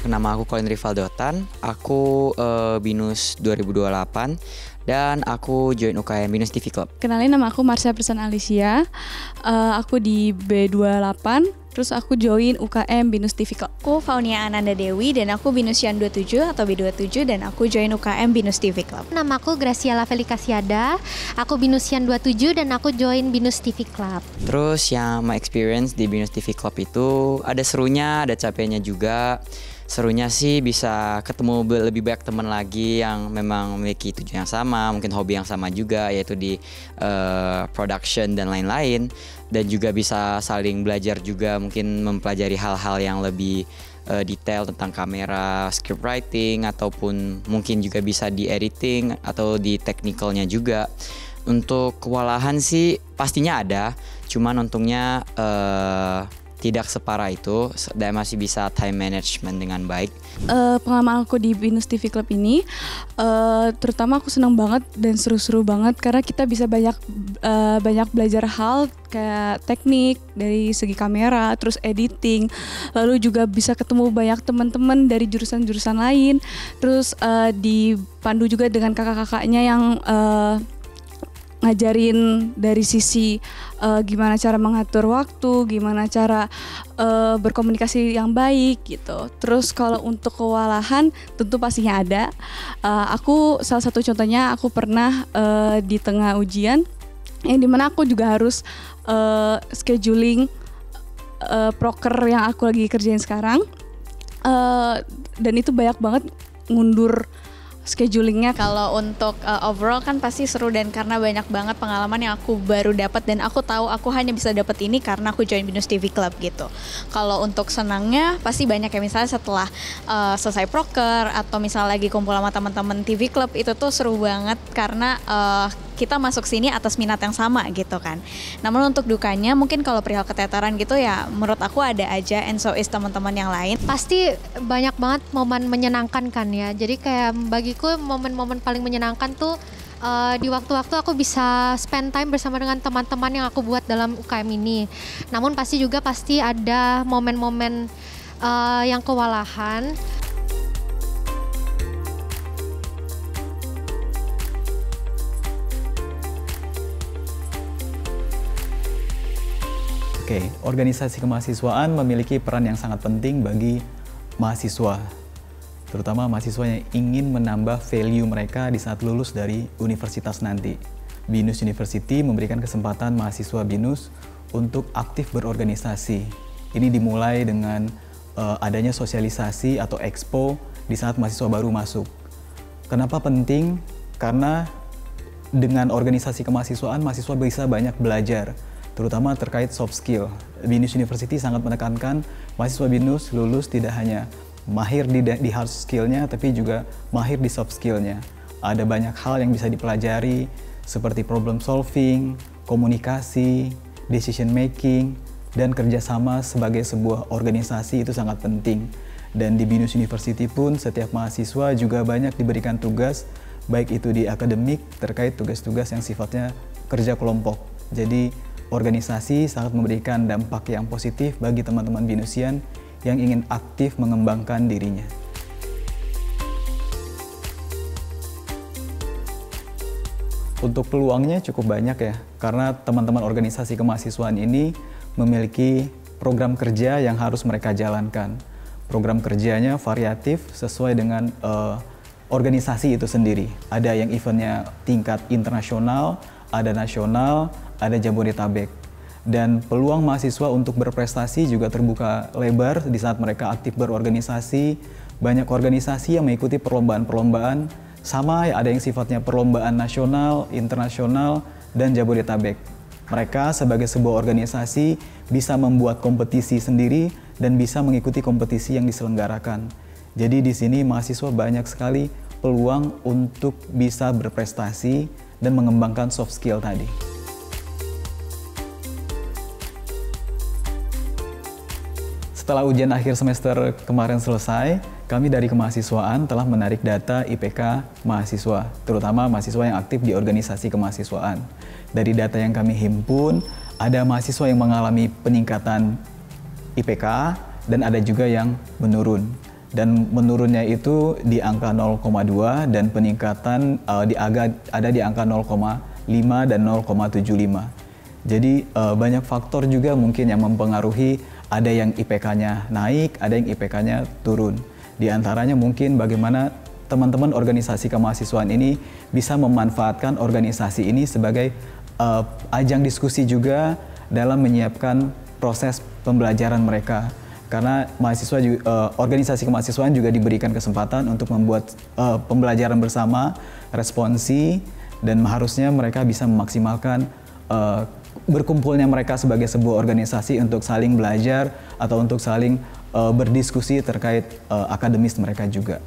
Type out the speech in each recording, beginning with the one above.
Nama aku Colin Rivaldotan, aku BINUS 2028 dan aku join UKM BINUS TV Club. Kenalin, nama aku Marsha Persan Alicia, aku di B28, terus aku join UKM BINUS TV Club. Aku Faunia Ananda Dewi dan aku BINUSian 27 atau B27 dan aku join UKM BINUS TV Club. Nama aku Graciela Felikasiada, aku BINUSian 27 dan aku join BINUS TV Club. Terus yang my experience di BINUS TV Club itu ada serunya, ada capeknya juga. Serunya sih bisa ketemu lebih banyak teman lagi yang memang memiliki tujuan yang sama, mungkin hobi yang sama juga, yaitu di production dan lain-lain. Dan juga bisa saling belajar juga, mungkin mempelajari hal-hal yang lebih detail tentang kamera, script writing, ataupun mungkin juga bisa di editing atau di technicalnya juga. Untuk kewalahan sih pastinya ada, cuman untungnya tidak separah itu dan masih bisa time management dengan baik. Pengalaman aku di BINUS TV Club ini, terutama aku senang banget dan seru-seru banget karena kita bisa banyak belajar hal kayak teknik dari segi kamera, terus editing, lalu juga bisa ketemu banyak teman-teman dari jurusan-jurusan lain, terus dipandu juga dengan kakak-kakaknya yang ngajarin dari sisi gimana cara mengatur waktu, gimana cara berkomunikasi yang baik gitu. Terus kalau untuk kewalahan tentu pastinya ada. Aku salah satu contohnya, aku pernah di tengah ujian yang dimana aku juga harus scheduling proker yang aku lagi kerjain sekarang, dan itu banyak banget ngundur schedulingnya. Kalau untuk overall kan pasti seru dan karena banyak banget pengalaman yang aku baru dapat dan aku tahu aku hanya bisa dapat ini karena aku join BINUS TV Club gitu. Kalau untuk senangnya pasti banyak ya, misalnya setelah selesai proker atau misalnya lagi kumpul sama teman-teman TV Club, itu tuh seru banget karena kita masuk sini atas minat yang sama gitu kan. Namun untuk dukanya mungkin kalau perihal keteteran gitu ya menurut aku ada aja, and so is teman-teman yang lain. Pasti banyak banget momen menyenangkan kan ya. Jadi kayak bagiku momen-momen paling menyenangkan tuh di waktu-waktu aku bisa spend time bersama dengan teman-teman yang aku buat dalam UKM ini. Namun pasti ada momen-momen yang kewalahan. Oke, organisasi kemahasiswaan memiliki peran yang sangat penting bagi mahasiswa, terutama mahasiswa yang ingin menambah value mereka di saat lulus dari universitas nanti. BINUS University memberikan kesempatan mahasiswa BINUS untuk aktif berorganisasi. Ini dimulai dengan adanya sosialisasi atau expo di saat mahasiswa baru masuk. Kenapa penting? Karena dengan organisasi kemahasiswaan, mahasiswa bisa banyak belajar, terutama terkait soft skill. BINUS University sangat menekankan mahasiswa BINUS lulus tidak hanya mahir di hard skill-nya, tapi juga mahir di soft skill-nya. Ada banyak hal yang bisa dipelajari, seperti problem solving, komunikasi, decision making, dan kerjasama sebagai sebuah organisasi itu sangat penting. Dan di BINUS University pun setiap mahasiswa juga banyak diberikan tugas, baik itu di akademik terkait tugas-tugas yang sifatnya kerja kelompok. Jadi organisasi sangat memberikan dampak yang positif bagi teman-teman BINUSian yang ingin aktif mengembangkan dirinya. Untuk peluangnya cukup banyak ya, karena teman-teman organisasi kemahasiswaan ini memiliki program kerja yang harus mereka jalankan. Program kerjanya variatif sesuai dengan organisasi itu sendiri. Ada yang eventnya tingkat internasional, ada nasional, ada Jabodetabek. Dan peluang mahasiswa untuk berprestasi juga terbuka lebar di saat mereka aktif berorganisasi. Banyak organisasi yang mengikuti perlombaan-perlombaan sama, ya ada yang sifatnya perlombaan nasional, internasional, dan Jabodetabek. Mereka sebagai sebuah organisasi bisa membuat kompetisi sendiri dan bisa mengikuti kompetisi yang diselenggarakan. Jadi di sini mahasiswa banyak sekali peluang untuk bisa berprestasi dan mengembangkan soft skill tadi. Setelah ujian akhir semester kemarin selesai, kami dari kemahasiswaan telah menarik data IPK mahasiswa, terutama mahasiswa yang aktif di organisasi kemahasiswaan. Dari data yang kami himpun, ada mahasiswa yang mengalami peningkatan IPK dan ada juga yang menurun. dan menurunnya itu di angka 0,2 dan peningkatan ada di angka 0,5 dan 0,75. Jadi banyak faktor juga mungkin yang mempengaruhi, ada yang IPK-nya naik, ada yang IPK-nya turun. Di antaranya mungkin bagaimana teman-teman organisasi kemahasiswaan ini bisa memanfaatkan organisasi ini sebagai ajang diskusi juga dalam menyiapkan proses pembelajaran mereka. Karena mahasiswa organisasi kemahasiswaan juga diberikan kesempatan untuk membuat pembelajaran bersama, responsi, dan harusnya mereka bisa memaksimalkan berkumpulnya mereka sebagai sebuah organisasi untuk saling belajar atau untuk saling berdiskusi terkait akademis mereka juga.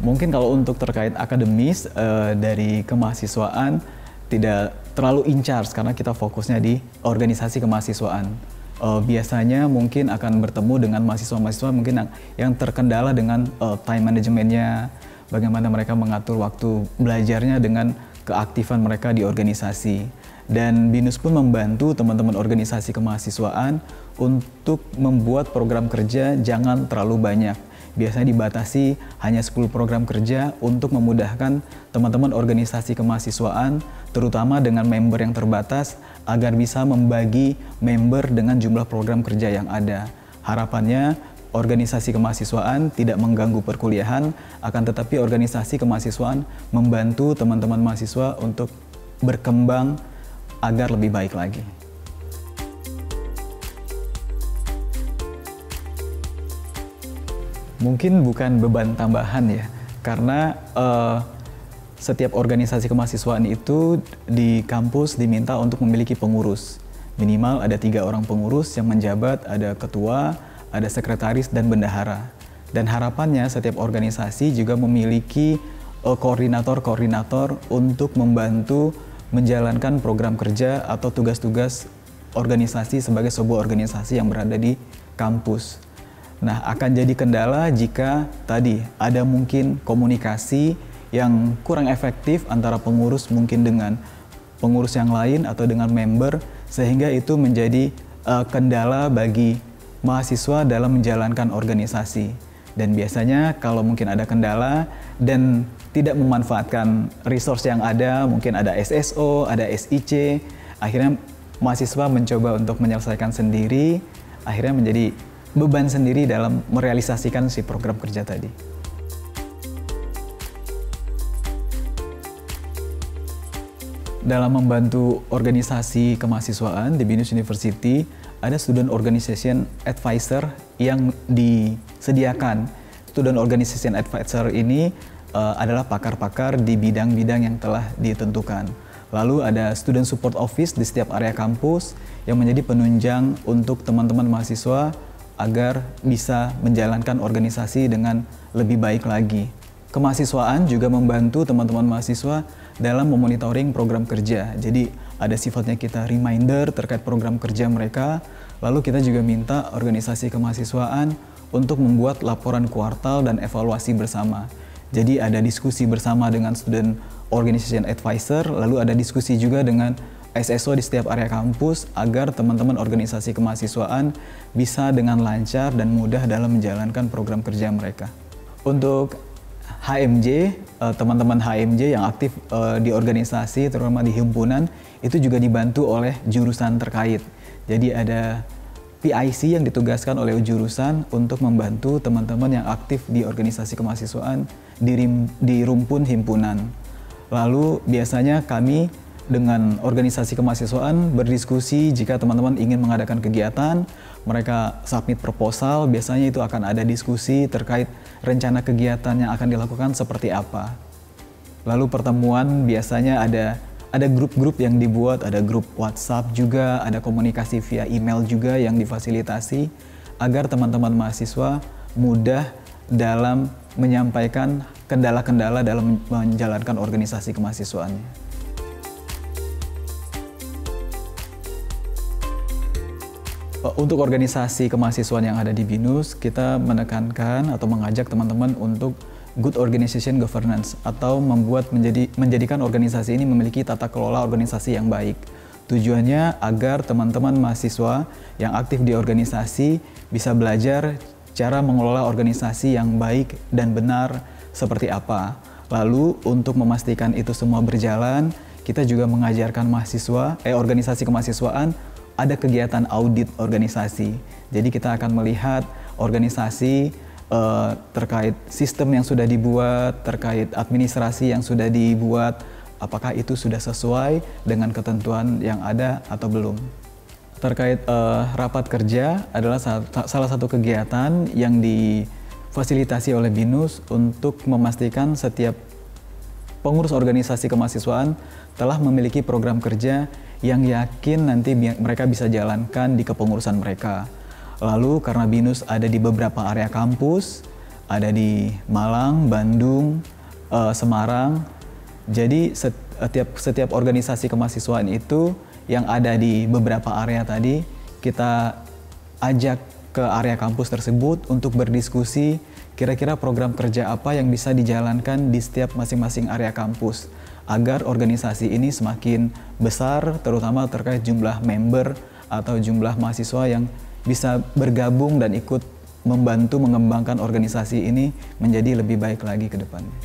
Mungkin kalau untuk terkait akademis dari kemahasiswaan tidak terlalu in charge karena kita fokusnya di organisasi kemahasiswaan. Biasanya mungkin akan bertemu dengan mahasiswa-mahasiswa mungkin yang terkendala dengan time manajemennya, bagaimana mereka mengatur waktu belajarnya dengan keaktifan mereka di organisasi. Dan BINUS pun membantu teman-teman organisasi kemahasiswaan untuk membuat program kerja jangan terlalu banyak. Biasanya dibatasi hanya 10 program kerja untuk memudahkan teman-teman organisasi kemahasiswaan, terutama dengan member yang terbatas, agar bisa membagi member dengan jumlah program kerja yang ada. Harapannya organisasi kemahasiswaan tidak mengganggu perkuliahan, akan tetapi organisasi kemahasiswaan membantu teman-teman mahasiswa untuk berkembang agar lebih baik lagi. Mungkin bukan beban tambahan ya, karena setiap organisasi kemahasiswaan itu di kampus diminta untuk memiliki pengurus. Minimal ada 3 orang pengurus yang menjabat, ada ketua, ada sekretaris, dan bendahara. Dan harapannya setiap organisasi juga memiliki koordinator-koordinator untuk membantu menjalankan program kerja atau tugas-tugas organisasi sebagai sebuah organisasi yang berada di kampus. Nah, akan jadi kendala jika tadi ada mungkin komunikasi yang kurang efektif antara pengurus mungkin dengan pengurus yang lain atau dengan member, sehingga itu menjadi kendala bagi mahasiswa dalam menjalankan organisasi. Dan biasanya kalau mungkin ada kendala dan tidak memanfaatkan resource yang ada, mungkin ada SSO, ada SIC, akhirnya mahasiswa mencoba untuk menyelesaikan sendiri, akhirnya menjadi beban sendiri dalam merealisasikan si program kerja tadi. Dalam membantu organisasi kemahasiswaan di BINUS University, ada Student Organization Advisor yang disediakan. Student Organization Advisor ini adalah pakar-pakar di bidang-bidang yang telah ditentukan. Lalu ada Student Support Office di setiap area kampus yang menjadi penunjang untuk teman-teman mahasiswa agar bisa menjalankan organisasi dengan lebih baik lagi. Kemahasiswaan juga membantu teman-teman mahasiswa dalam memonitoring program kerja. Jadi ada sifatnya kita reminder terkait program kerja mereka, lalu kita juga minta organisasi kemahasiswaan untuk membuat laporan kuartal dan evaluasi bersama. Jadi ada diskusi bersama dengan Student Organization Advisor, lalu ada diskusi juga dengan SSO di setiap area kampus agar teman-teman organisasi kemahasiswaan bisa dengan lancar dan mudah dalam menjalankan program kerja mereka. Untuk HMJ, teman-teman HMJ yang aktif di organisasi, terutama di himpunan, itu juga dibantu oleh jurusan terkait. Jadi ada PIC yang ditugaskan oleh jurusan untuk membantu teman-teman yang aktif di organisasi kemahasiswaan di rumpun himpunan. Lalu biasanya kami dengan organisasi kemahasiswaan berdiskusi jika teman-teman ingin mengadakan kegiatan, mereka submit proposal, biasanya itu akan ada diskusi terkait rencana kegiatan yang akan dilakukan seperti apa. Lalu pertemuan biasanya ada grup-grup yang dibuat, ada grup WhatsApp juga, ada komunikasi via email juga yang difasilitasi agar teman-teman mahasiswa mudah dalam menyampaikan kendala-kendala dalam menjalankan organisasi kemahasiswaannya. Untuk organisasi kemahasiswaan yang ada di BINUS, kita menekankan atau mengajak teman-teman untuk good organization governance atau menjadikan organisasi ini memiliki tata kelola organisasi yang baik. Tujuannya agar teman-teman mahasiswa yang aktif di organisasi bisa belajar cara mengelola organisasi yang baik dan benar seperti apa. Lalu untuk memastikan itu semua berjalan, kita juga mengajarkan mahasiswa, organisasi kemahasiswaan ada kegiatan audit organisasi. Jadi kita akan melihat organisasi terkait sistem yang sudah dibuat, terkait administrasi yang sudah dibuat, apakah itu sudah sesuai dengan ketentuan yang ada atau belum. Terkait rapat kerja adalah salah satu kegiatan yang difasilitasi oleh BINUS untuk memastikan setiap pengurus organisasi kemahasiswaan telah memiliki program kerja yang yakin nanti mereka bisa jalankan di kepengurusan mereka. Lalu karena BINUS ada di beberapa area kampus, ada di Malang, Bandung, Semarang, jadi setiap organisasi kemahasiswaan itu yang ada di beberapa area tadi, kita ajak ke area kampus tersebut untuk berdiskusi kira-kira program kerja apa yang bisa dijalankan di setiap masing-masing area kampus agar organisasi ini semakin besar, terutama terkait jumlah member atau jumlah mahasiswa yang bisa bergabung dan ikut membantu mengembangkan organisasi ini menjadi lebih baik lagi ke depannya.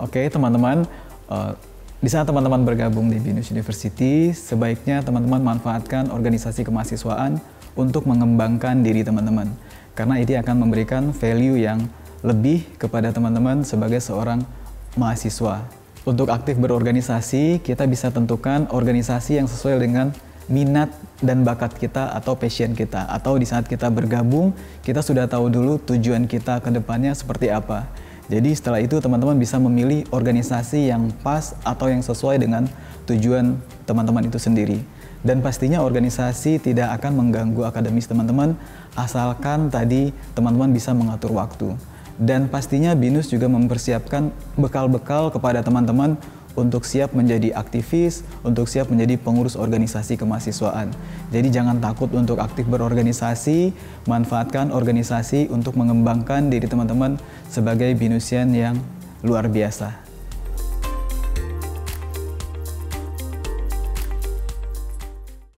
Oke, teman-teman, di saat teman-teman bergabung di BINUS University, sebaiknya teman-teman manfaatkan organisasi kemahasiswaan untuk mengembangkan diri teman-teman. Karena itu akan memberikan value yang lebih kepada teman-teman sebagai seorang mahasiswa. Untuk aktif berorganisasi, kita bisa tentukan organisasi yang sesuai dengan minat dan bakat kita atau passion kita. Atau di saat kita bergabung, kita sudah tahu dulu tujuan kita ke depannya seperti apa. Jadi setelah itu teman-teman bisa memilih organisasi yang pas atau yang sesuai dengan tujuan teman-teman itu sendiri. Dan pastinya organisasi tidak akan mengganggu akademis teman-teman asalkan tadi teman-teman bisa mengatur waktu. Dan pastinya BINUS juga mempersiapkan bekal-bekal kepada teman-teman untuk siap menjadi aktivis, untuk siap menjadi pengurus organisasi kemahasiswaan. Jadi jangan takut untuk aktif berorganisasi, manfaatkan organisasi untuk mengembangkan diri teman-teman sebagai BINUSian yang luar biasa.